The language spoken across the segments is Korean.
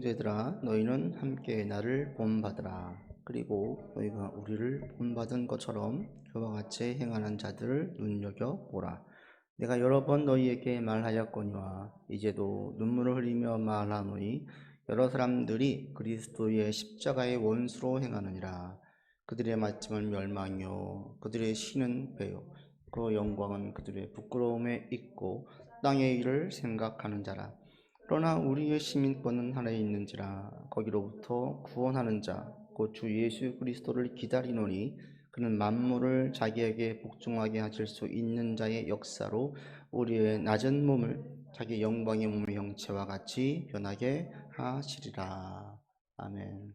형제들아 너희는 함께 나를 본받으라. 그리고 너희가 우리를 본받은 것처럼 그와 같이 행하는 자들을 눈여겨보라. 내가 여러 번 너희에게 말하였거니와 이제도 눈물을 흘리며 말하노니 여러 사람들이 그리스도의 십자가의 원수로 행하느니라. 그들의 말씀은 멸망이요 그들의 신은 배요 그 영광은 그들의 부끄러움에 있고 땅의 일을 생각하는 자라. 그러나 우리의 시민권은 하나에 있는지라. 거기로부터 구원하는 자 곧 주 예수 그리스도를 기다리노니 그는 만물을 자기에게 복종하게 하실 수 있는 자의 역사로 우리의 낮은 몸을 자기 영광의 몸의 형체와 같이 변하게 하시리라. 아멘.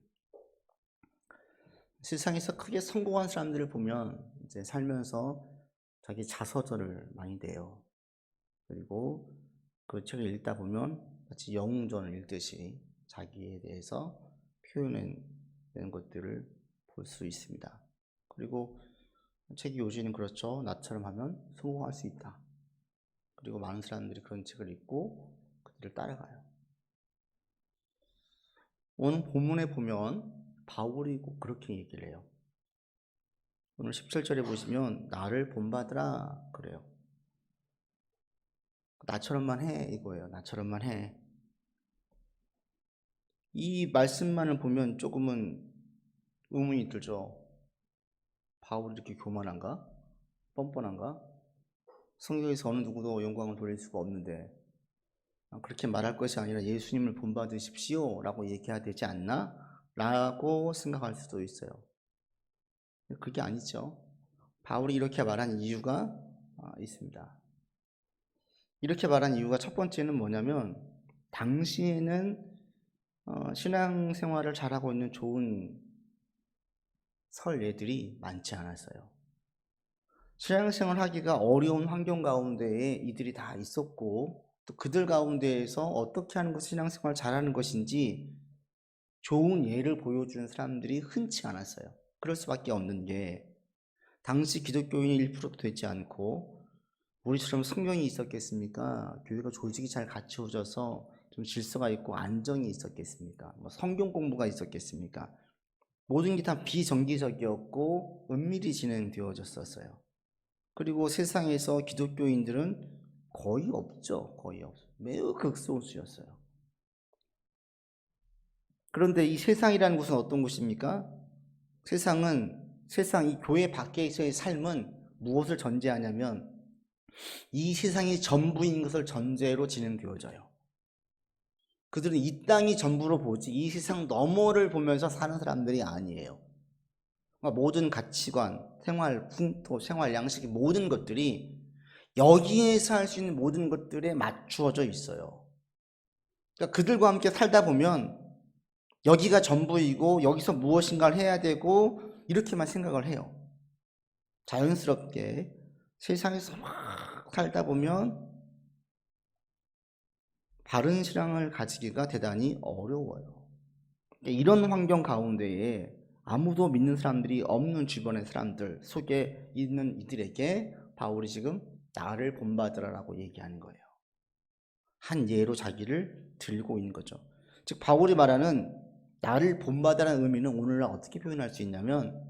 세상에서 크게 성공한 사람들을 보면 이제 살면서 자기 자서전을 많이 내요. 그리고 그 책을 읽다 보면 마치 영웅전을 읽듯이 자기에 대해서 표현해낸 것들을 볼 수 있습니다. 그리고 책이 요지는 그렇죠. 나처럼 하면 성공할 수 있다. 그리고 많은 사람들이 그런 책을 읽고 그들을 따라가요. 오늘 본문에 보면 바울이 꼭 그렇게 얘기를 해요. 오늘 17절에 보시면 나를 본받으라 그래요. 나처럼만 해 이거예요. 나처럼만 해. 이 말씀만을 보면 조금은 의문이 들죠. 바울이 이렇게 교만한가? 뻔뻔한가? 성경에서 어느 누구도 영광을 돌릴 수가 없는데 그렇게 말할 것이 아니라 예수님을 본받으십시오 라고 얘기해야 되지 않나? 라고 생각할 수도 있어요. 그게 아니죠. 바울이 이렇게 말한 이유가 있습니다. 이렇게 말한 이유가 첫 번째는 뭐냐면 당시에는 신앙생활을 잘하고 있는 좋은 설례들이 많지 않았어요. 신앙생활 하기가 어려운 환경 가운데에 이들이 다 있었고 또 그들 가운데에서 어떻게 하는 것이 신앙생활을 잘하는 것인지 좋은 예를 보여주는 사람들이 흔치 않았어요. 그럴 수밖에 없는 게 당시 기독교인이 1%도 되지 않고 우리처럼 성경이 있었겠습니까? 교회가 조직이 잘 갖추어져서 좀 질서가 있고 안정이 있었겠습니까? 성경 공부가 있었겠습니까? 모든 게 다 비정기적이었고 은밀히 진행되어졌었어요. 그리고 세상에서 기독교인들은 거의 없죠. 거의 없어요. 매우 극소수였어요. 그런데 이 세상이라는 곳은 어떤 곳입니까? 세상 이 교회 밖에서의 삶은 무엇을 전제하냐면 이 세상이 전부인 것을 전제로 진행되어져요. 그들은 이 땅이 전부로 보지 이 세상 너머를 보면서 사는 사람들이 아니에요. 그러니까 모든 가치관, 생활 풍토, 생활 양식의 모든 것들이 여기에서 할 수 있는 모든 것들에 맞추어져 있어요. 그러니까 그들과 함께 살다 보면 여기가 전부이고 여기서 무엇인가를 해야 되고 이렇게만 생각을 해요. 자연스럽게 세상에서 막 살다 보면 바른 신앙을 가지기가 대단히 어려워요. 그러니까 이런 환경 가운데에 아무도 믿는 사람들이 없는 주변의 사람들 속에 있는 이들에게 바울이 지금 나를 본받으라라고 얘기하는 거예요. 한 예로 자기를 들고 있는 거죠. 즉 바울이 말하는 나를 본받으라는 의미는 오늘날 어떻게 표현할 수 있냐면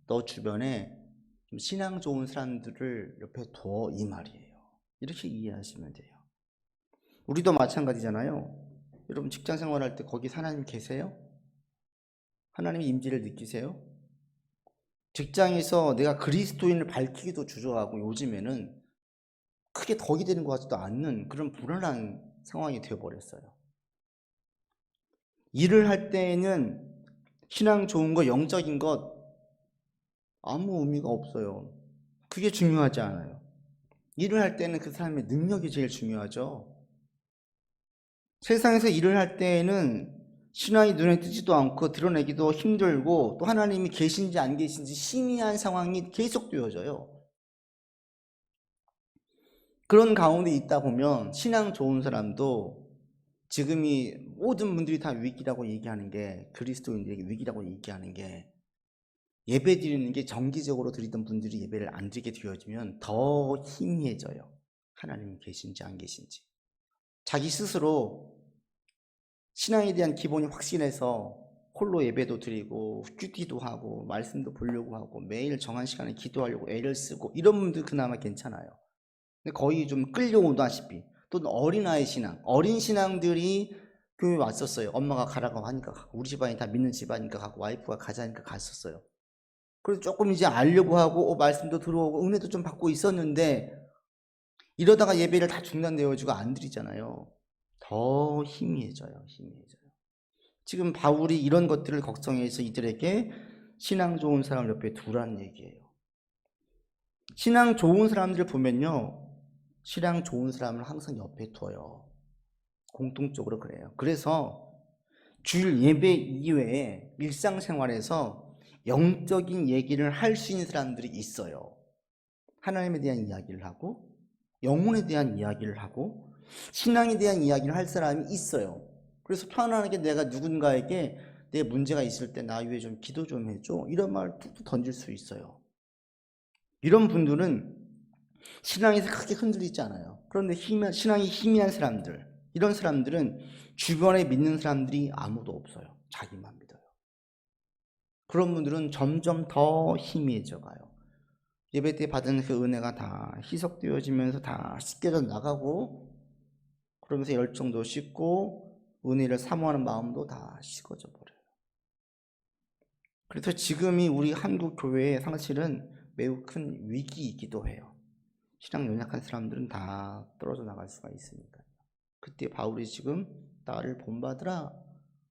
너 주변에 좀 신앙 좋은 사람들을 옆에 둬 이 말이에요. 이렇게 이해하시면 돼요. 우리도 마찬가지잖아요. 여러분 직장 생활할 때 거기 하나님 계세요? 하나님의 임재를 느끼세요? 직장에서 내가 그리스도인을 밝히기도 주저하고 요즘에는 크게 덕이 되는 것 같지도 않는 그런 불안한 상황이 되어버렸어요. 일을 할 때에는 신앙 좋은 거, 영적인 것 아무 의미가 없어요. 그게 중요하지 않아요. 일을 할 때는 그 사람의 능력이 제일 중요하죠. 세상에서 일을 할 때에는 신앙이 눈에 띄지도 않고 드러내기도 힘들고 또 하나님이 계신지 안 계신지 희미한 상황이 계속 되어져요. 그런 가운데 있다 보면 신앙 좋은 사람도 지금이 모든 분들이 다 위기라고 얘기하는 게 그리스도인들에게 위기라고 얘기하는 게 예배 드리는 게 정기적으로 드리던 분들이 예배를 안 드리게 되어지면 더 희미해져요. 하나님이 계신지 안 계신지. 자기 스스로 신앙에 대한 기본이 확실해서 홀로 예배도 드리고 큐티도 하고 말씀도 보려고 하고 매일 정한 시간에 기도하려고 애를 쓰고 이런 분들 그나마 괜찮아요. 근데 거의 좀 끌려오다시피 또는 어린아이 신앙, 어린 신앙들이 교회 왔었어요. 엄마가 가라고 하니까 우리 집안이 다 믿는 집안이니까 가고 와이프가 가자니까 갔었어요. 그래서 조금 이제 알려고 하고 말씀도 들어오고 은혜도 좀 받고 있었는데 이러다가 예배를 다 중단되어지고 안 드리잖아요. 더 희미해져요. 지금 바울이 이런 것들을 걱정해서 이들에게 신앙 좋은 사람 옆에 두라는 얘기예요. 신앙 좋은 사람들을 보면요, 신앙 좋은 사람을 항상 옆에 둬요. 공통적으로 그래요. 그래서 주일 예배 이외에 일상생활에서 영적인 얘기를 할 수 있는 사람들이 있어요. 하나님에 대한 이야기를 하고 영혼에 대한 이야기를 하고 신앙에 대한 이야기를 할 사람이 있어요. 그래서 편안하게 내가 누군가에게 내 문제가 있을 때 나 위해 좀 기도 좀 해줘, 이런 말 툭툭 던질 수 있어요. 이런 분들은 신앙에서 크게 흔들리지 않아요. 그런데 신앙이 희미한 사람들, 이런 사람들은 주변에 믿는 사람들이 아무도 없어요. 자기만 믿어요. 그런 분들은 점점 더 희미해져 가요. 예배 때 받은 그 은혜가 다 희석되어지면서 다 씻겨져 나가고, 그러면서 열정도 식고 은혜를 사모하는 마음도 다 식어져 버려요. 그래서 지금이 우리 한국 교회의 사실은 매우 큰 위기이기도 해요. 신앙 연약한 사람들은 다 떨어져 나갈 수가 있으니까. 그때 바울이 지금 나를 본받으라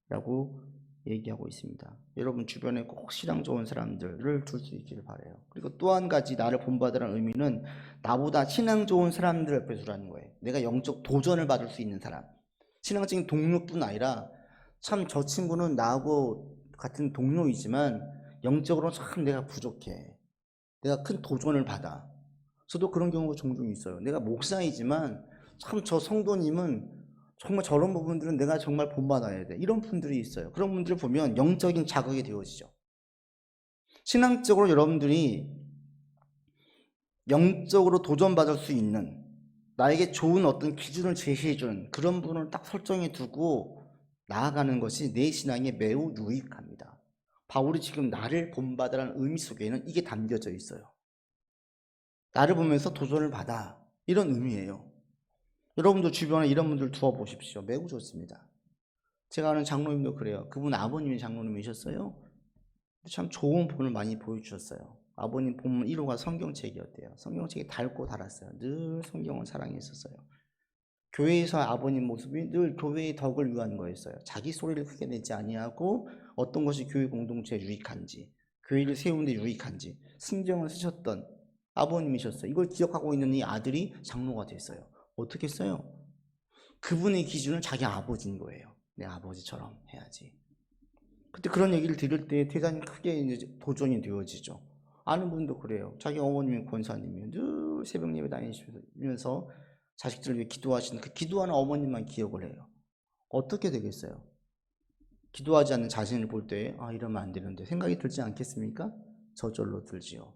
라고 얘기하고 있습니다. 여러분 주변에 꼭 신앙 좋은 사람들을 둘 수 있기를 바라요. 그리고 또 한 가지 나를 본받으라는 의미는 나보다 신앙 좋은 사람들 옆에 두라는 거예요. 내가 영적 도전을 받을 수 있는 사람, 신앙적인 동료뿐 아니라 참 저 친구는 나하고 같은 동료이지만 영적으로 참 내가 부족해, 내가 큰 도전을 받아. 저도 그런 경우가 종종 있어요. 내가 목사이지만 참 저 성도님은 정말 저런 부분들은 내가 정말 본받아야 돼, 이런 분들이 있어요. 그런 분들을 보면 영적인 자극이 되어지죠. 신앙적으로 여러분들이 영적으로 도전받을 수 있는, 나에게 좋은 어떤 기준을 제시해주는 그런 분을 딱 설정해 두고 나아가는 것이 내 신앙에 매우 유익합니다. 바울이 지금 나를 본받으라는 의미 속에는 이게 담겨져 있어요. 나를 보면서 도전을 받아, 이런 의미예요. 여러분도 주변에 이런 분들 두어보십시오. 매우 좋습니다. 제가 아는 장로님도 그래요. 그분 아버님이 장로님이셨어요. 참 좋은 본을 많이 보여주셨어요. 아버님 본문 1호가 성경책이었대요. 성경책에 닳고 달았어요. 늘 성경을 사랑했었어요. 교회에서 아버님 모습이 늘 교회의 덕을 위한 거였어요. 자기 소리를 크게 내지 아니하고 어떤 것이 교회 공동체에 유익한지, 교회를 세우는 데 유익한지 신경을 쓰셨던 아버님이셨어요. 이걸 기억하고 있는 이 아들이 장로가 됐어요. 어떻게 했어요? 그분의 기준은 자기 아버지인 거예요. 내 아버지처럼 해야지. 그때 그런 얘기를 들을 때 대단히 크게 이제 도전이 되어지죠. 아는 분도 그래요. 자기 어머님이 권사님이에요. 늘 새벽 예배 다니시면서 자식들을 위해 기도하시는 그 기도하는 어머님만 기억을 해요. 어떻게 되겠어요? 기도하지 않는 자신을 볼 때 이러면 안 되는데 생각이 들지 않겠습니까? 저절로 들지요.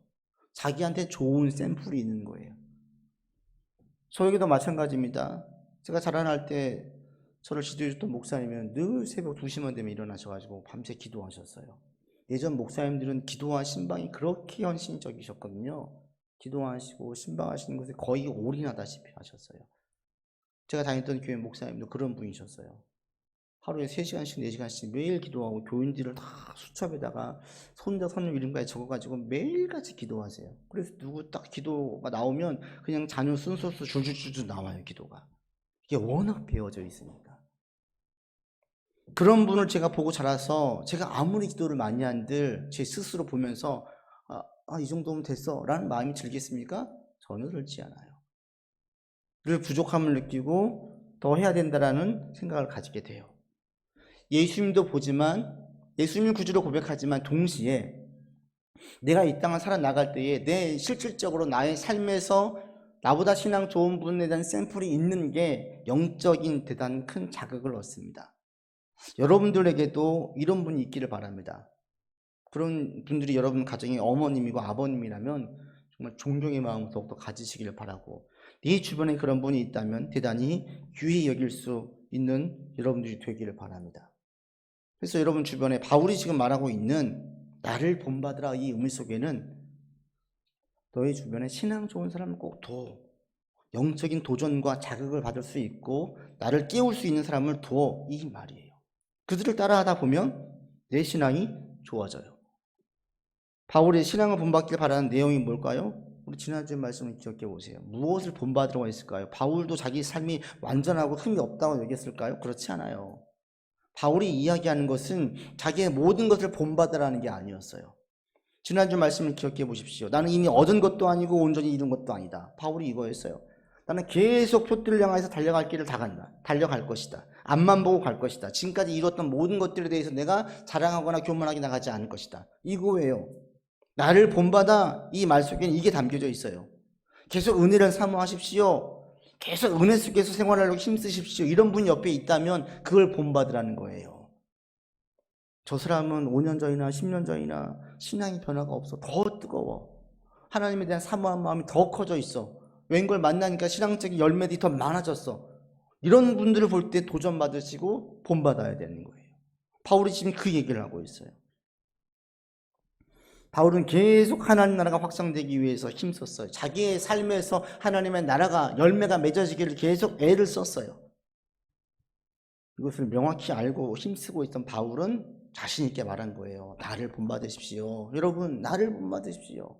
자기한테 좋은 샘플이 있는 거예요. 저에게도 마찬가지입니다. 제가 자라날 때 저를 지도해줬던 목사님은 늘 새벽 2시만 되면 일어나셔가지고 밤새 기도하셨어요. 예전 목사님들은 기도와 신방이 그렇게 헌신적이셨거든요. 기도하시고 신방하시는 것에 거의 올인하다시피 하셨어요. 제가 다녔던 교회 목사님도 그런 분이셨어요. 하루에 3시간씩 4시간씩 매일 기도하고 교인들을 다 수첩에다가 손자 손녀 이름까지 적어가지고 매일같이 기도하세요. 그래서 누구 딱 기도가 나오면 그냥 자녀 순서수 줄줄줄줄 나와요. 기도가 이게 워낙 배워져 있으니까. 그런 분을 제가 보고 자라서 제가 아무리 기도를 많이 한들 제 스스로 보면서 이 정도면 됐어 라는 마음이 들겠습니까? 전혀 들지 않아요. 늘 부족함을 느끼고 더 해야 된다라는 생각을 가지게 돼요. 예수님도 보지만, 예수님을 구주로 고백하지만 동시에 내가 이 땅을 살아나갈 때에 내 실질적으로 나의 삶에서 나보다 신앙 좋은 분에 대한 샘플이 있는 게 영적인 대단히 큰 자극을 얻습니다. 여러분들에게도 이런 분이 있기를 바랍니다. 그런 분들이 여러분 가정의 어머님이고 아버님이라면 정말 존경의 마음을 더욱더 가지시기를 바라고, 네 주변에 그런 분이 있다면 대단히 귀히 여길 수 있는 여러분들이 되기를 바랍니다. 그래서 여러분 주변에 바울이 지금 말하고 있는 나를 본받으라 이 의미 속에는 너희 주변에 신앙 좋은 사람을 꼭 둬. 영적인 도전과 자극을 받을 수 있고 나를 깨울 수 있는 사람을 둬. 이 말이에요. 그들을 따라하다 보면 내 신앙이 좋아져요. 바울의 신앙을 본받길 바라는 내용이 뭘까요? 우리 지난주에 말씀을 기억해 보세요. 무엇을 본받으라고 했을까요? 바울도 자기 삶이 완전하고 흠이 없다고 얘기했을까요? 그렇지 않아요. 바울이 이야기하는 것은 자기의 모든 것을 본받으라는 게 아니었어요. 지난주 말씀을 기억해 보십시오. 나는 이미 얻은 것도 아니고 온전히 이룬 것도 아니다. 바울이 이거였어요. 나는 계속 표들을 향해서 달려갈 길을 다 간다. 달려갈 것이다. 앞만 보고 갈 것이다. 지금까지 이뤘던 모든 것들에 대해서 내가 자랑하거나 교만하게 나가지 않을 것이다. 이거예요. 나를 본받아 이 말 속에는 이게 담겨져 있어요. 계속 은혜를 사모하십시오. 계속 은혜 속에서 생활하려고 힘쓰십시오. 이런 분이 옆에 있다면 그걸 본받으라는 거예요. 저 사람은 5년 전이나 10년 전이나 신앙의 변화가 없어. 더 뜨거워. 하나님에 대한 사모한 마음이 더 커져 있어. 웬걸 만나니까 신앙적인 열매들이 더 많아졌어. 이런 분들을 볼 때 도전 받으시고 본받아야 되는 거예요. 바울이 지금 그 얘기를 하고 있어요. 바울은 계속 하나님 나라가 확장되기 위해서 힘썼어요. 자기의 삶에서 하나님의 나라가 열매가 맺어지기를 계속 애를 썼어요. 이것을 명확히 알고 힘쓰고 있던 바울은 자신 있게 말한 거예요. 나를 본받으십시오. 여러분, 나를 본받으십시오.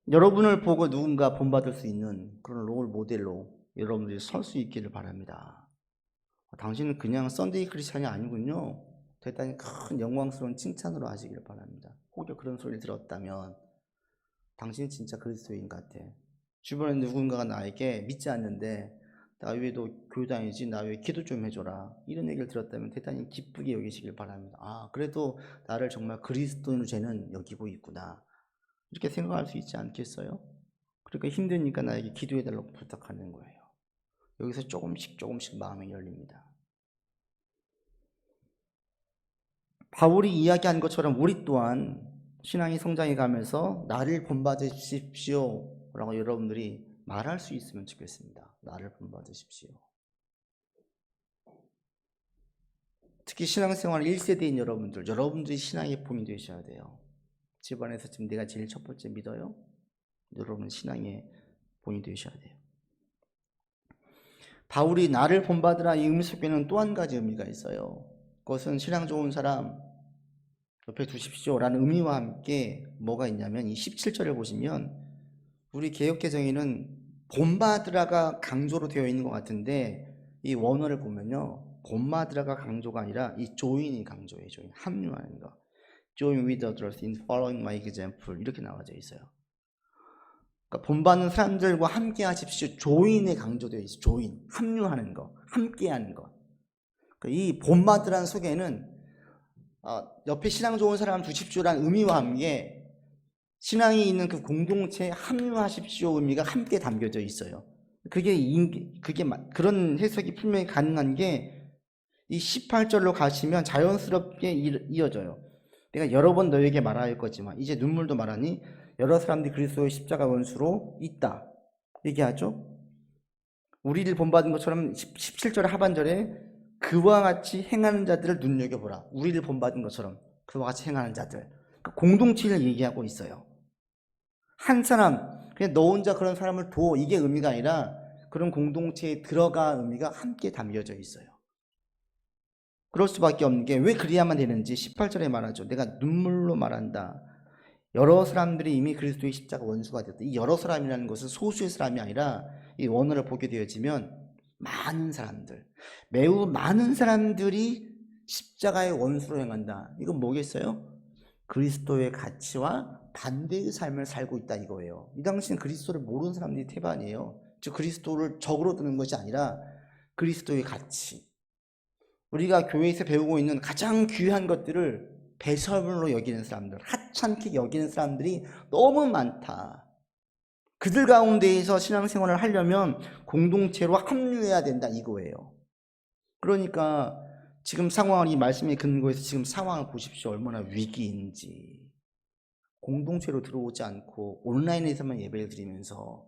여러분을 보고 누군가 본받을 수 있는 그런 롤 모델로 여러분들이 설 수 있기를 바랍니다. 당신은 그냥 썬데이 크리스찬이 아니군요. 대단히 큰 영광스러운 칭찬으로 하시기를 바랍니다. 혹여 그런 소리를 들었다면 당신 진짜 그리스도인 같아. 주변에 누군가가 나에게 믿지 않는데 나 외에도 교회 다니지, 나 외에 기도 좀 해줘라, 이런 얘기를 들었다면 대단히 기쁘게 여기시길 바랍니다. 아, 그래도 나를 정말 그리스도인으로 쟤는 여기고 있구나, 이렇게 생각할 수 있지 않겠어요? 그러니까 힘드니까 나에게 기도해달라고 부탁하는 거예요. 여기서 조금씩 마음이 열립니다. 바울이 이야기한 것처럼 우리 또한 신앙이 성장해 가면서 나를 본받으십시오 라고 여러분들이 말할 수 있으면 좋겠습니다. 나를 본받으십시오. 특히 신앙생활 1세대인 여러분들이 신앙의 본이 되셔야 돼요. 집안에서 지금 내가 제일 첫 번째 믿어요? 여러분 신앙의 본이 되셔야 돼요. 바울이 나를 본받으라 이 의미 속에는 또 한 가지 의미가 있어요. 그것은 신앙 좋은 사람 옆에 두십시오 라는 의미와 함께 뭐가 있냐면 이 17절을 보시면 우리 개역개정에는 본받으라가 강조로 되어 있는 것 같은데 이 원어를 보면요, 본받으라가 강조가 아니라 이 join이 강조예요. join, 합류하는 거. Join with others in following my example, 이렇게 나와져 있어요. 그러니까 본받는 사람들과 함께 하십시오. join에 강조되어 있어요. join, 합류하는 거, 함께하는 거. 그러니까 이 본받으라는 속에는 옆에 신앙 좋은 사람 두십시오라는 의미와 함께 신앙이 있는 그 공동체에 합류하십시오 의미가 함께 담겨져 있어요. 그게 그런 해석이 분명히 가능한 게 이 18절로 가시면 자연스럽게 이어져요. 내가 여러 번 너에게 말하였거지만 이제 눈물도 말하니 여러 사람들이 그리스도의 십자가 원수로 있다 얘기하죠. 우리를 본받은 것처럼 17절 하반절에 그와 같이 행하는 자들을 눈여겨보라. 우리를 본받은 것처럼 그와 같이 행하는 자들, 공동체를 얘기하고 있어요. 한 사람, 그냥 너 혼자 그런 사람을 둬, 이게 의미가 아니라 그런 공동체에 들어가 의미가 함께 담겨져 있어요. 그럴 수밖에 없는 게 왜 그래야만 되는지 18절에 말하죠. 내가 눈물로 말한다. 여러 사람들이 이미 그리스도의 십자가 원수가 되었다. 이 여러 사람이라는 것은 소수의 사람이 아니라 이 원어를 보게 되어지면 많은 사람들, 매우 많은 사람들이 십자가의 원수로 행한다. 이건 뭐겠어요? 그리스도의 가치와 반대의 삶을 살고 있다 이거예요. 이 당시는 그리스도를 모르는 사람들이 태반이에요. 즉 그리스도를 적으로 두는 것이 아니라 그리스도의 가치, 우리가 교회에서 배우고 있는 가장 귀한 것들을 배설물로 여기는 사람들, 하찮게 여기는 사람들이 너무 많다. 그들 가운데에서 신앙생활을 하려면 공동체로 합류해야 된다 이거예요. 그러니까 지금 상황을 이 말씀의 근거에서 지금 상황을 보십시오. 얼마나 위기인지. 공동체로 들어오지 않고 온라인에서만 예배를 드리면서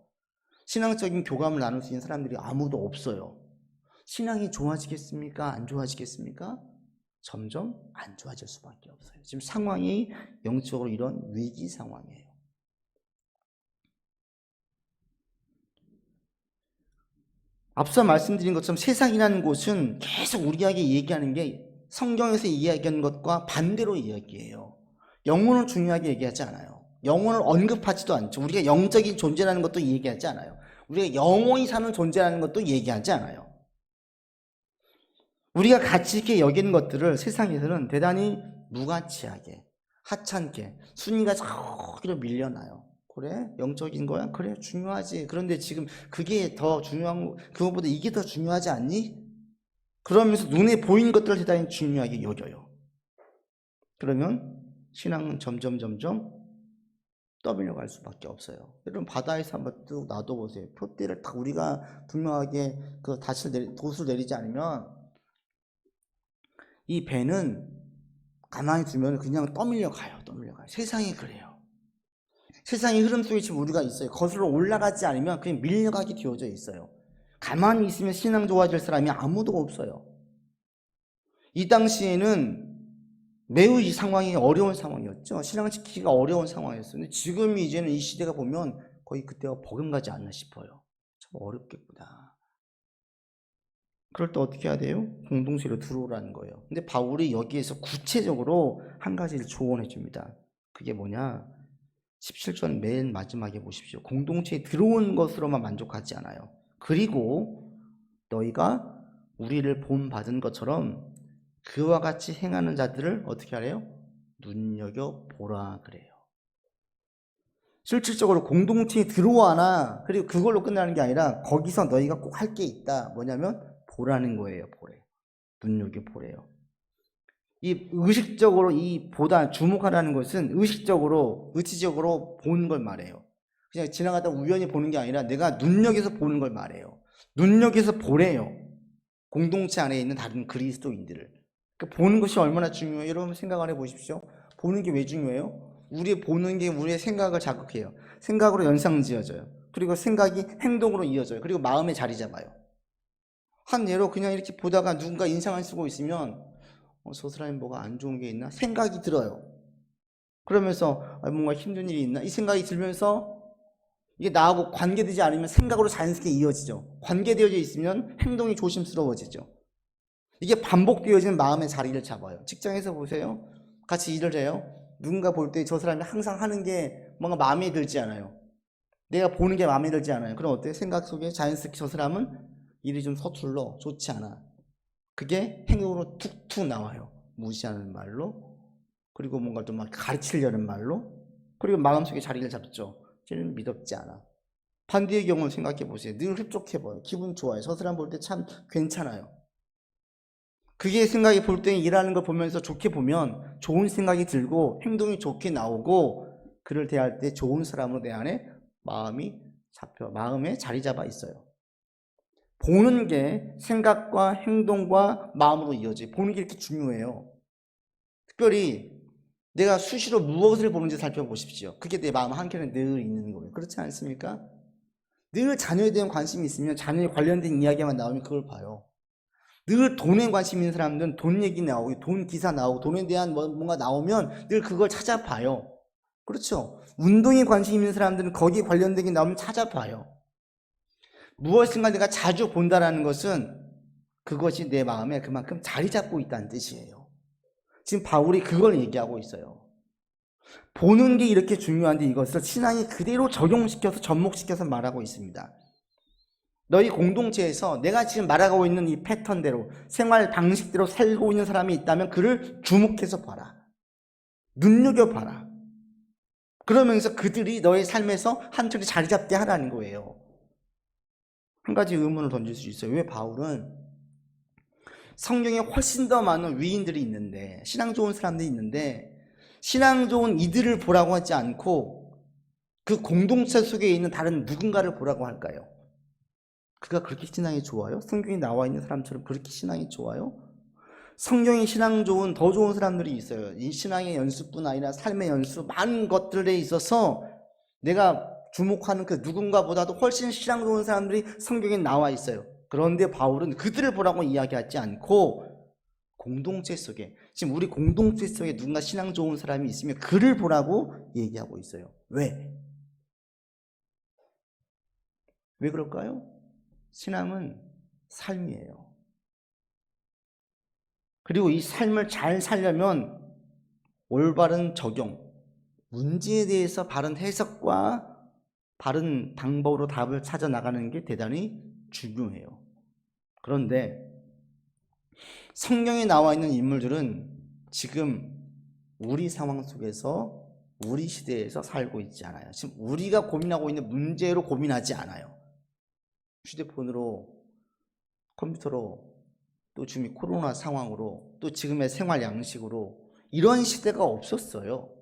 신앙적인 교감을 나눌 수 있는 사람들이 아무도 없어요. 신앙이 좋아지겠습니까? 안 좋아지겠습니까? 점점 안 좋아질 수밖에 없어요. 지금 상황이 영적으로 이런 위기 상황이에요. 앞서 말씀드린 것처럼 세상이라는 곳은 계속 우리에게 얘기하는 게 성경에서 이야기하는 것과 반대로 이야기해요. 영혼을 중요하게 얘기하지 않아요. 영혼을 언급하지도 않죠. 우리가 영적인 존재라는 것도 얘기하지 않아요. 우리가 영원히 사는 존재라는 것도 얘기하지 않아요. 우리가 가치 있게 여기는 것들을 세상에서는 대단히 무가치하게, 하찮게, 순위가 저기로 밀려나요. 그래? 영적인 거야? 그래, 중요하지. 그런데 지금 그게 더 중요한, 그것보다 이게 더 중요하지 않니? 그러면서 눈에 보이는 것들을 대단히 중요하게 여겨요. 그러면 신앙은 점점 떠밀려 갈 수밖에 없어요. 여러분, 바다에서 한번 쭉 놔둬보세요. 표대를 딱 우리가 분명하게 그 돛을 내리지 않으면 이 배는 가만히 두면 그냥 떠밀려 가요. 세상이 그래요. 세상의 흐름 속에 지금 우리가 있어요. 거슬러 올라가지 않으면 그냥 밀려가게 되어져 있어요. 가만히 있으면 신앙 좋아질 사람이 아무도 없어요. 이 당시에는 매우 이 상황이 어려운 상황이었죠. 신앙을 지키기가 어려운 상황이었어요. 근데 지금 이제는 이 시대가 보면 거의 그때가 버금가지 않나 싶어요. 참 어렵겠구나. 그럴 때 어떻게 해야 돼요? 공동체로 들어오라는 거예요. 근데 바울이 여기에서 구체적으로 한 가지를 조언해 줍니다. 그게 뭐냐? 17절 맨 마지막에 보십시오. 공동체에 들어온 것으로만 만족하지 않아요. 그리고 너희가 우리를 본받은 것처럼 그와 같이 행하는 자들을 어떻게 하래요? 눈여겨보라 그래요. 실질적으로 공동체에 들어와나 그리고 그걸로 끝나는 게 아니라 거기서 너희가 꼭 할 게 있다. 뭐냐면 보라는 거예요. 보래. 눈여겨보래요. 이 의식적으로 이 보다 주목하라는 것은 의지적으로 보는 걸 말해요. 그냥 지나가다 우연히 보는 게 아니라 내가 눈여겨서 보는 걸 말해요. 눈여겨서 보래요. 공동체 안에 있는 다른 그리스도인들을. 그러니까 보는 것이 얼마나 중요해요? 여러분 생각 해 보십시오. 보는 게 왜 중요해요? 우리 보는 게 우리의 생각을 자극해요. 생각으로 연상지어져요. 그리고 생각이 행동으로 이어져요. 그리고 마음에 자리 잡아요. 한 예로 그냥 이렇게 보다가 누군가 인상을 쓰고 있으면 저 사람이 뭐가 안 좋은 게 있나? 생각이 들어요. 그러면서 뭔가 힘든 일이 있나? 이 생각이 들면서 이게 나하고 관계되지 않으면 생각으로 자연스럽게 이어지죠. 관계되어져 있으면 행동이 조심스러워지죠. 이게 반복되어지는 마음의 자리를 잡아요. 직장에서 보세요. 같이 일을 해요. 누군가 볼 때 저 사람이 항상 하는 게 뭔가 마음에 들지 않아요. 내가 보는 게 마음에 들지 않아요. 그럼 어때요? 생각 속에 자연스럽게 저 사람은 일이 좀 서툴러, 좋지 않아. 그게 행동으로 툭툭 나와요. 무시하는 말로, 그리고 뭔가 좀 막 가르치려는 말로, 그리고 마음속에 자리를 잡죠. 쟤는 믿었지 않아. 반대의 경우를 생각해 보세요. 늘 흡족해 보여요. 기분 좋아요. 저 사람 볼 때 참 괜찮아요. 그게 생각이 볼 때 일하는 걸 보면서 좋게 보면 좋은 생각이 들고 행동이 좋게 나오고 그를 대할 때 좋은 사람으로 내 안에 마음에 자리 잡아 있어요. 보는 게 생각과 행동과 마음으로 이어져요. 보는 게 이렇게 중요해요. 특별히 내가 수시로 무엇을 보는지 살펴보십시오. 그게 내 마음 한켠에 늘 있는 거예요. 그렇지 않습니까? 늘 자녀에 대한 관심이 있으면 자녀에 관련된 이야기만 나오면 그걸 봐요. 늘 돈에 관심 있는 사람들은 돈 얘기 나오고 돈 기사 나오고 돈에 대한 뭔가 나오면 늘 그걸 찾아봐요. 그렇죠? 운동에 관심 있는 사람들은 거기에 관련된 게 나오면 찾아봐요. 무엇인가 내가 자주 본다는 것은 그것이 내 마음에 그만큼 자리 잡고 있다는 뜻이에요. 지금 바울이 그걸 얘기하고 있어요. 보는 게 이렇게 중요한데 이것을 신앙이 그대로 적용시켜서 접목시켜서 말하고 있습니다. 너희 공동체에서 내가 지금 말하고 있는 이 패턴대로 생활 방식대로 살고 있는 사람이 있다면 그를 주목해서 봐라. 눈여겨봐라. 그러면서 그들이 너의 삶에서 한 틀에 자리 잡게 하라는 거예요. 한 가지 의문을 던질 수 있어요. 왜 바울은 성경에 훨씬 더 많은 위인들이 있는데, 신앙 좋은 사람들이 있는데 신앙 좋은 이들을 보라고 하지 않고 그 공동체 속에 있는 다른 누군가를 보라고 할까요? 그가 그렇게 신앙이 좋아요? 성경에 나와 있는 사람처럼 그렇게 신앙이 좋아요? 성경에 신앙 좋은 더 좋은 사람들이 있어요. 이 신앙의 연수뿐 아니라 삶의 연수 많은 것들에 있어서 내가 주목하는 그 누군가보다도 훨씬 신앙 좋은 사람들이 성경에 나와 있어요. 그런데 바울은 그들을 보라고 이야기하지 않고 공동체 속에, 지금 우리 공동체 속에 누군가 신앙 좋은 사람이 있으면 그를 보라고 얘기하고 있어요. 왜? 왜 그럴까요? 신앙은 삶이에요. 그리고 이 삶을 잘 살려면 올바른 적용, 문제에 대해서 바른 해석과 바른 방법으로 답을 찾아 나가는 게 대단히 중요해요. 그런데 성경에 나와 있는 인물들은 지금 우리 상황 속에서 우리 시대에서 살고 있지 않아요. 지금 우리가 고민하고 있는 문제로 고민하지 않아요. 휴대폰으로, 컴퓨터로, 또 지금 코로나 상황으로, 또 지금의 생활 양식으로 이런 시대가 없었어요.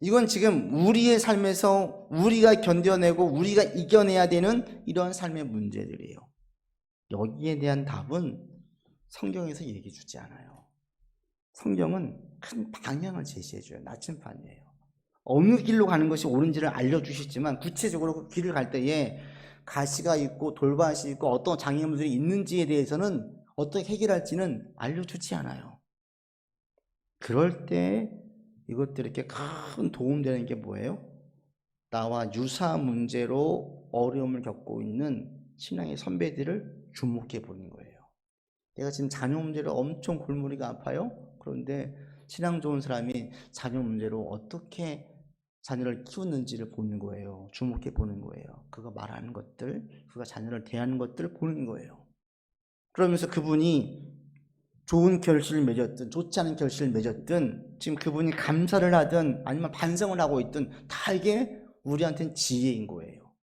이건 지금 우리의 삶에서 우리가 견뎌내고 우리가 이겨내야 되는 이런 삶의 문제들이에요. 여기에 대한 답은 성경에서 얘기해 주지 않아요. 성경은 큰 방향을 제시해 줘요. 나침반이에요. 어느 길로 가는 것이 옳은지를 알려주시지만 구체적으로 그 길을 갈 때에 가시가 있고 돌밭이 있고 어떤 장애물들이 있는지에 대해서는 어떻게 해결할지는 알려주지 않아요. 그럴 때 이것들에게 큰 도움되는 게 뭐예요? 나와 유사한 문제로 어려움을 겪고 있는 신앙의 선배들을 주목해 보는 거예요. 내가 지금 자녀 문제로 엄청 골머리가 아파요. 그런데 신앙 좋은 사람이 자녀 문제로 어떻게 자녀를 키우는지를 보는 거예요. 주목해 보는 거예요. 그가 말하는 것들, 그가 자녀를 대하는 것들을 보는 거예요. 그러면서 그분이 좋은 결실을 맺었든 좋지 않은 결실을 맺었든 지금 그분이 감사를 하든 아니면 반성을 하고 있든 다 이게 우리한테는 지혜인 거예요.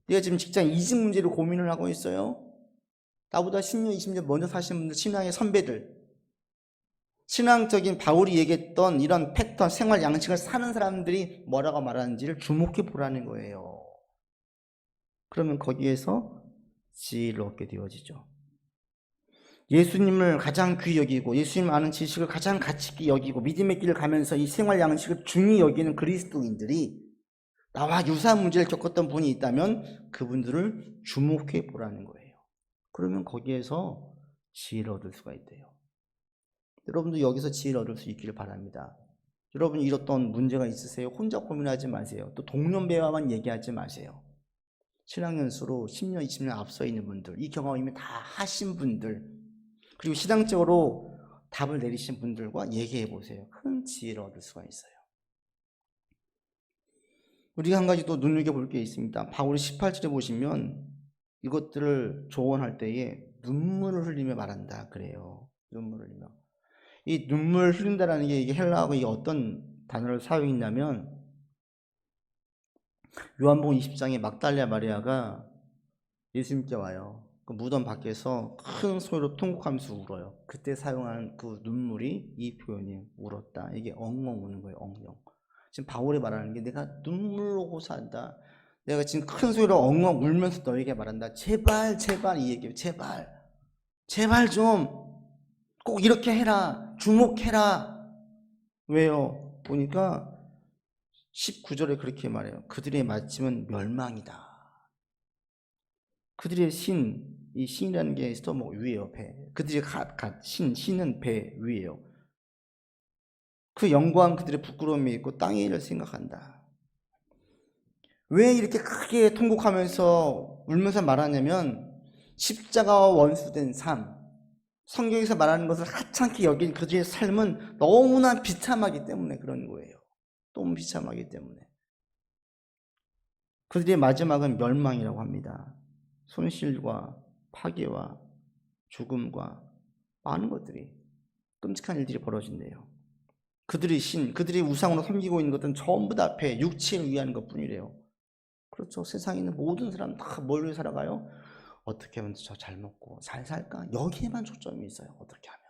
내가 지금 직장 이직 문제로 고민을 하고 있어요. 나보다 10년, 20년 먼저 사신 분들, 신앙의 선배들, 신앙적인 바울이 얘기했던 이런 패턴, 생활 양식을 사는 사람들이 뭐라고 말하는지를 주목해 보라는 거예요. 그러면 거기에서 지혜를 얻게 되어지죠. 예수님을 가장 귀히 여기고 예수님 아는 지식을 가장 가치 있게 여기고 믿음의 길을 가면서 이 생활 양식을 중히 여기는 그리스도인들이 나와 유사한 문제를 겪었던 분이 있다면 그분들을 주목해 보라는 거예요. 그러면 거기에서 지혜를 얻을 수가 있대요. 여러분도 여기서 지혜를 얻을 수 있기를 바랍니다. 여러분이 이렇던 문제가 있으세요? 혼자 고민하지 마세요. 또 동년배와만 얘기하지 마세요. 신앙연수로 10년, 20년 앞서 있는 분들, 이 경험 이미 다 하신 분들, 그리고 신앙적으로 답을 내리신 분들과 얘기해 보세요. 큰 지혜를 얻을 수가 있어요. 우리가 한 가지 또 눈여겨볼 게 있습니다. 바울이 18절에 보시면 이것들을 조언할 때에 눈물을 흘리며 말한다 그래요. 눈물을 흘리며. 이 눈물 흘린다라는 게 이게 헬라어가 이게 어떤 단어를 사용했냐면 요한복음 20장에 막달라 마리아가 예수님께 와요. 그 무덤 밖에서 큰 소리로 통곡하면서 울어요. 그때 사용한 그 눈물이 이 표현이 울었다. 이게 엉엉 우는 거예요. 엉엉. 지금 바울이 말하는 게 내가 눈물로 호소한다. 내가 지금 큰 소리로 엉엉 울면서 너에게 말한다. 제발 제발 이 얘기예요. 제발 제발 좀 꼭 이렇게 해라. 주목해라. 왜요? 보니까 19절에 그렇게 말해요. 그들의 마침은 멸망이다. 그들의 신, 이 신이라는 게 또 뭐 위에요, 배. 그들의 신은 배 위에요. 그 영광, 그들의 부끄러움이 있고 땅의 일을 생각한다. 왜 이렇게 크게 통곡하면서 울면서 말하냐면 십자가와 원수된 삶, 성경에서 말하는 것을 하찮게 여긴 그들의 삶은 너무나 비참하기 때문에 그런 거예요. 너무 비참하기 때문에. 그들의 마지막은 멸망이라고 합니다. 손실과 파괴와 죽음과 많은 것들이, 끔찍한 일들이 벌어진대요. 그들의 신, 그들의 우상으로 섬기고 있는 것은 전부 다 배, 육체를 위한 것뿐이래요. 그렇죠. 세상에 있는 모든 사람 다 뭘 위해 살아가요? 어떻게 하면 저 잘 먹고 잘 살까? 여기에만 초점이 있어요. 어떻게 하면.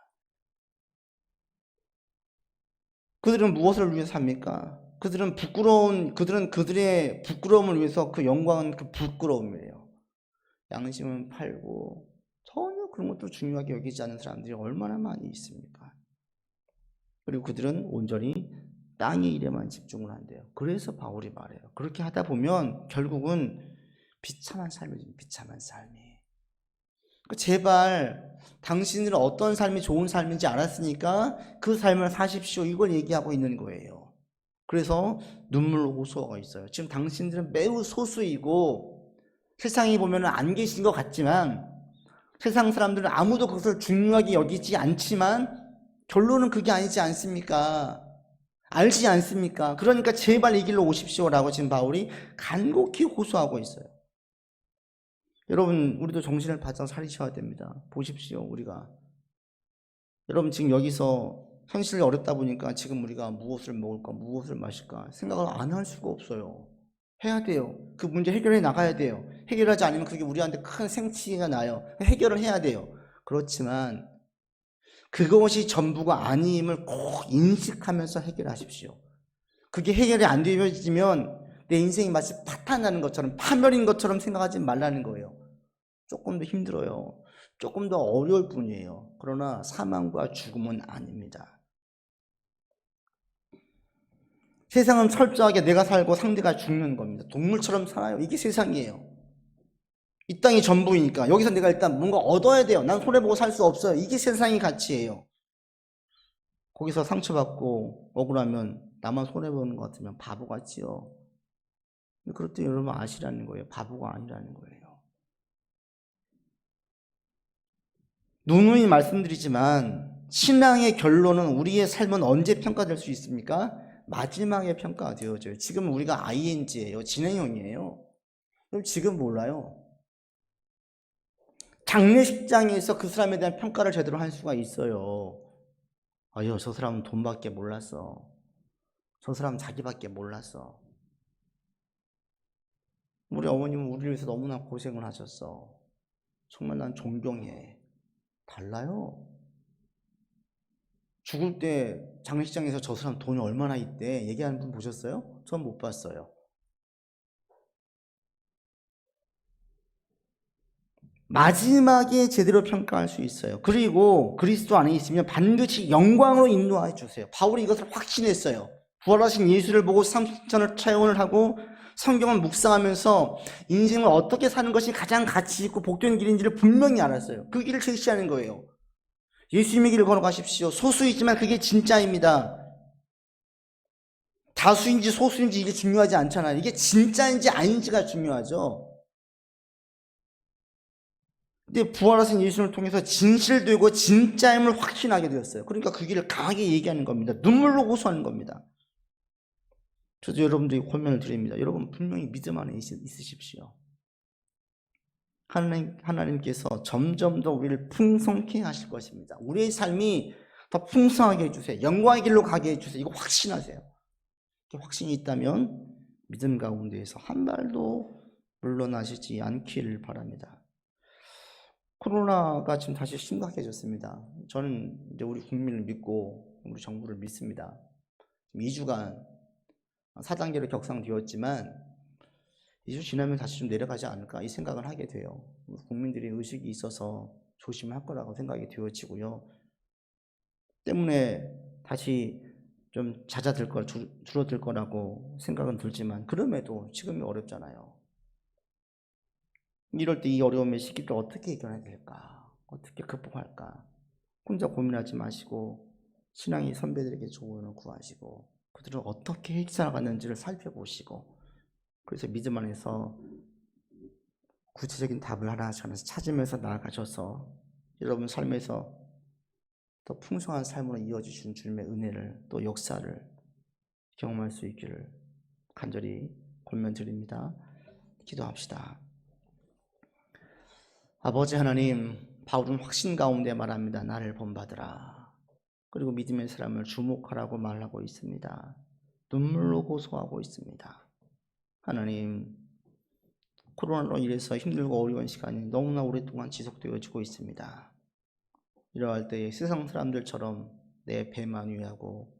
그들은 무엇을 위해 삽니까? 그들은 그들의 부끄러움을 위해서 그 영광은 그 부끄러움이에요. 양심은 팔고 전혀 그런 것도 중요하게 여기지 않는 사람들이 얼마나 많이 있습니까? 그리고 그들은 온전히 땅의 일에만 집중을 한대요. 그래서 바울이 말해요. 그렇게 하다 보면 결국은 비참한 삶이지, 비참한 삶이. 제발 당신들은 어떤 삶이 좋은 삶인지 알았으니까 그 삶을 사십시오. 이걸 얘기하고 있는 거예요. 그래서 눈물 호소가 있어요. 지금 당신들은 매우 소수이고 세상에 보면 안 계신 것 같지만 세상 사람들은 아무도 그것을 중요하게 여기지 않지만 결론은 그게 아니지 않습니까? 알지 않습니까? 그러니까 제발 이 길로 오십시오라고 지금 바울이 간곡히 호소하고 있어요. 여러분, 우리도 정신을 바짝 차리셔야 됩니다. 보십시오, 우리가. 여러분, 지금 여기서 현실이 어렵다 보니까 지금 우리가 무엇을 먹을까, 무엇을 마실까 생각을 안 할 수가 없어요. 해야 돼요. 그 문제 해결해 나가야 돼요. 해결하지 않으면 그게 우리한테 큰 생치가 나요. 해결을 해야 돼요. 그렇지만 그것이 전부가 아님을 꼭 인식하면서 해결하십시오. 그게 해결이 안 되어지면 내 인생이 마치 파탄나는 것처럼, 파멸인 것처럼 생각하지 말라는 거예요. 조금 더 힘들어요. 조금 더 어려울 뿐이에요. 그러나 사망과 죽음은 아닙니다. 세상은 철저하게 내가 살고 상대가 죽는 겁니다. 동물처럼 살아요. 이게 세상이에요. 이 땅이 전부이니까 여기서 내가 일단 뭔가 얻어야 돼요. 난 손해보고 살 수 없어요. 이게 세상의 가치예요. 거기서 상처받고 억울하면 나만 손해보는 것 같으면 바보 같지요. 그럴 때 여러분 아시라는 거예요. 바보가 아니라는 거예요. 누누이 말씀드리지만 신앙의 결론은 우리의 삶은 언제 평가될 수 있습니까? 마지막에 평가가 되어져요. 지금 우리가 ing예요. 진행형이에요. 그럼 지금 몰라요. 장례식장에서 그 사람에 대한 평가를 제대로 할 수가 있어요. 아유, 저 사람은 돈밖에 몰랐어. 저 사람은 자기밖에 몰랐어. 우리 어머님은 우리를 위해서 너무나 고생을 하셨어. 정말 난 존경해. 달라요. 죽을 때 장례식장에서 저 사람 돈이 얼마나 있대 얘기하는 분 보셨어요? 전 못 봤어요. 마지막에 제대로 평가할 수 있어요. 그리고 그리스도 안에 있으면 반드시 영광으로 인도해 주세요. 바울이 이것을 확신했어요. 부활하신 예수를 보고 삼천을 체험을 하고 성경을 묵상하면서 인생을 어떻게 사는 것이 가장 가치 있고 복된 길인지를 분명히 알았어요. 그 길을 제시하는 거예요. 예수님의 길을 걸어가십시오. 소수이지만 그게 진짜입니다. 다수인지 소수인지 이게 중요하지 않잖아요. 이게 진짜인지 아닌지가 중요하죠. 근데 부활하신 예수님을 통해서 진실되고 진짜임을 확신하게 되었어요. 그러니까 그 길을 강하게 얘기하는 겁니다. 눈물로 호소하는 겁니다. 저도 여러분들이 권면을 드립니다. 여러분 분명히 믿음 안에 있으십시오. 하나님께서 점점 더 우리를 풍성케 하실 것입니다. 우리의 삶이 더 풍성하게 해주세요. 영광의 길로 가게 해주세요. 이거 확신하세요. 확신이 있다면 믿음 가운데에서 한 발도 물러나시지 않기를 바랍니다. 코로나가 지금 다시 심각해졌습니다. 저는 이제 우리 국민을 믿고 우리 정부를 믿습니다. 2주간 4단계로 격상되었지만 2주 지나면 다시 좀 내려가지 않을까 이 생각을 하게 돼요. 국민들이 의식이 있어서 조심할 거라고 생각이 되어지고요. 때문에 다시 좀 잦아들 거, 줄어들 거라고 생각은 들지만 그럼에도 지금이 어렵잖아요. 이럴 때 이 어려움의 시기를 어떻게 해결해야 될까? 어떻게 극복할까? 혼자 고민하지 마시고 신앙의 선배들에게 조언을 구하시고 그들은 어떻게 해결하는지를 살펴보시고 그래서 믿음 안에서 구체적인 답을 하나씩 찾으면서 나아가셔서 여러분 삶에서 더 풍성한 삶으로 이어주시는 주님의 은혜를 또 역사를 경험할 수 있기를 간절히 권면드립니다. 기도합시다. 아버지 하나님, 바울은 확신 가운데 말합니다. 나를 본받으라. 그리고 믿음의 사람을 주목하라고 말하고 있습니다. 눈물로 호소하고 있습니다. 하나님, 코로나로 인해서 힘들고 어려운 시간이 너무나 오랫동안 지속되어지고 있습니다. 이러할 때에 세상 사람들처럼 내 배만 위하고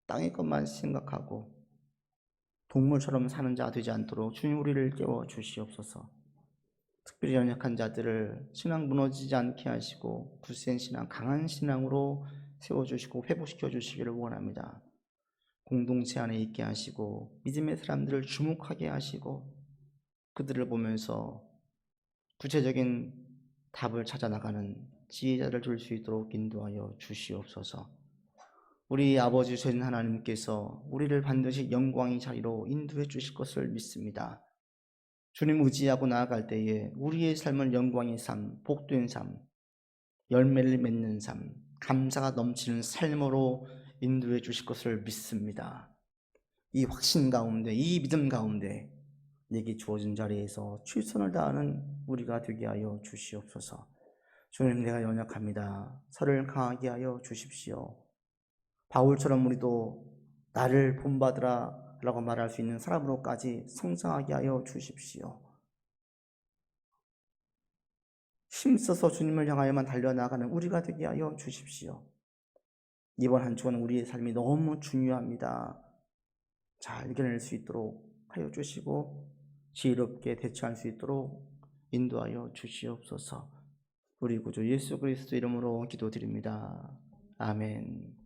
땅의 것만 생각하고 동물처럼 사는 자 되지 않도록 주님 우리를 깨워 주시옵소서. 특별히 연약한 자들을 신앙 무너지지 않게 하시고 굳센 신앙, 강한 신앙으로 세워주시고 회복시켜 주시기를 원합니다. 공동체 안에 있게 하시고 믿음의 사람들을 주목하게 하시고 그들을 보면서 구체적인 답을 찾아 나가는 지혜자를 줄 수 있도록 인도하여 주시옵소서. 우리 아버지 되신 하나님께서 우리를 반드시 영광의 자리로 인도해 주실 것을 믿습니다. 주님 의지하고 나아갈 때에 우리의 삶은 영광의 삶, 복된 삶, 열매를 맺는 삶, 감사가 넘치는 삶으로 인도해 주실 것을 믿습니다. 이 확신 가운데, 이 믿음 가운데 내게 주어진 자리에서 최선을 다하는 우리가 되게 하여 주시옵소서. 주님, 내가 연약합니다. 저를 강하게 하여 주십시오. 바울처럼 우리도 나를 본받으라 라고 말할 수 있는 사람으로까지 성장하게 하여 주십시오. 힘써서 주님을 향하여만 달려나가는 우리가 되게 하여 주십시오. 이번 한 주간 우리의 삶이 너무 중요합니다. 잘 이겨낼 수 있도록 하여 주시고 지혜롭게 대처할 수 있도록 인도하여 주시옵소서. 우리 구주 예수 그리스도 이름으로 기도드립니다. 아멘.